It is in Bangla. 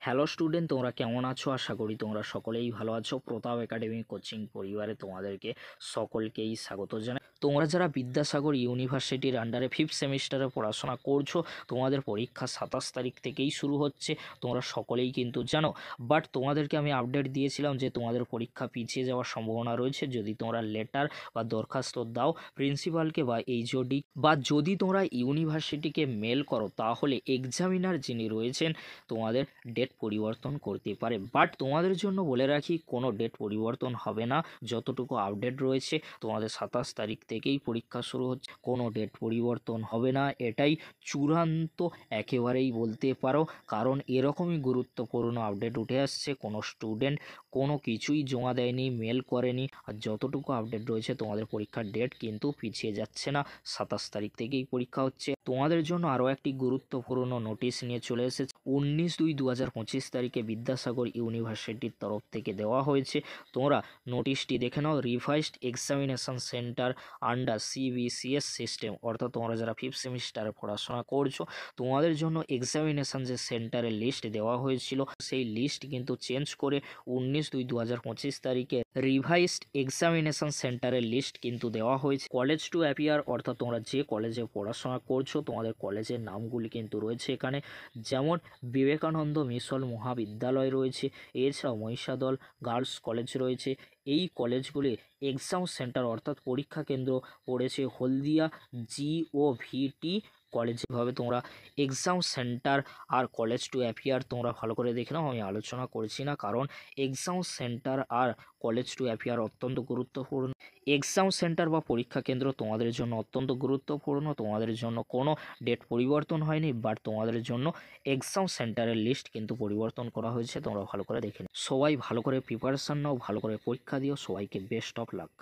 হ্যালো স্টুডেন্ট, তোমরা কেমন আছো? আশা করি তোমরা সকলেই ভালো আছো। প্রতাপ একাডেমি কোচিং পরিবারে তোমাদেরকে সকলকেই স্বাগত জানাই। তোমরা যারা বিদ্যাসাগর ইউনিভার্সিটির আন্ডারে ফিফথ সেমিস্টারে পড়াশোনা করছো, তোমাদের পরীক্ষা 27 তারিখ থেকেই শুরু হচ্ছে, তোমরা সকলেই কিন্তু জানো। বাট তোমাদেরকে আমি আপডেট দিয়েছিলাম যে তোমাদের পরীক্ষা পিছিয়ে যাওয়ার সম্ভাবনা রয়েছে যদি তোমরা লেটার বা দরখাস্ত দাও প্রিন্সিপালকে বা এইচওডি, বা যদি তোমরা ইউনিভার্সিটিকে মেল করো, তাহলে এক্সামিনার যিনি রয়েছেন তোমাদের ডেট পরিবর্তন করতে পারে। বাট তোমাদের জন্য বলে রাখি, কোনো ডেট পরিবর্তন হবে না। যতটুকু আপডেট রয়েছে, তোমাদের 27 তারিখ থেকেই পরীক্ষা শুরু হচ্ছে, কোনো ডেট পরিবর্তন হবে না। এটাই চূড়ান্ত একেবারেই বলতে পারো, কারণ এরকমই গুরুত্বপূর্ণ আপডেট উঠে আসছে। কোনো স্টুডেন্ট কোনো কিছুই জমা দেয়নি, মেল করেনি, আর যতটুকু আপডেট রয়েছে তোমাদের পরীক্ষার ডেট কিন্তু পিছিয়ে যাচ্ছে না, 27 তারিখ থেকেই পরীক্ষা হচ্ছে। তোমাদের জন্য আরও একটি গুরুত্বপূর্ণ নোটিশ নিয়ে চলে এসেছে। 19/2/2025 তারিখে বিদ্যাসাগর ইউনিভার্সিটির তরফ থেকে দেওয়া হয়েছে। তোমরা নোটিশটি দেখে নাও। Revised examination centre under CBCS system, অর্থাৎ তোমরা যারা ফিফথ সেমিস্টারে পড়াশোনা করছো, তোমাদের জন্য এক্সামিনেশন যে সেন্টারের লিস্ট দেওয়া হয়েছিল, সেই লিস্ট কিন্তু চেঞ্জ করে 19/2/2025 তারিখে রিভাইজড এক্সামিনেশন সেন্টারের লিস্ট কিন্তু দেওয়া হয়েছে। কলেজ টু অ্যাপিয়ার, অর্থাৎ তোমরা যে কলেজে পড়াশোনা করছো, তোমাদের কলেজের নামগুলি কিন্তু রয়েছে এখানে। যেমন বিবেকানন্দ মিশন মহাবিদ্যালয় রয়েছে, এছাড়াও মহিষাদল গার্লস কলেজ রয়েছে। এই কলেজগুলির এক্সাম সেন্টার অর্থাৎ পরীক্ষা কেন্দ্র পড়েছে হলদিয়া GOVT কলেজে। ভাবে তোমরা এক্সাম সেন্টার আর কলেজ টু অ্যাপিয়ার তোমরা ভালো করে দেখে নাও। আমি আলোচনা করছি না, কারণ এক্সাম সেন্টার আর কলেজ টু অ্যাপিয়ার অত্যন্ত গুরুত্বপূর্ণ। এক্সাম সেন্টার বা পরীক্ষা কেন্দ্র তোমাদের জন্য অত্যন্ত গুরুত্বপূর্ণ। তোমাদের জন্য কোনো ডেট পরিবর্তন হয়নি, বাট তোমাদের জন্য এক্সাম সেন্টারের লিস্ট কিন্তু পরিবর্তন করা হয়েছে। তোমরা ভালো করে দেখে নিও। সবাই ভালো করে প্রিপারেশান নাও, ভালো করে পরীক্ষা দিও। সবাইকে বেস্ট অফ লাক।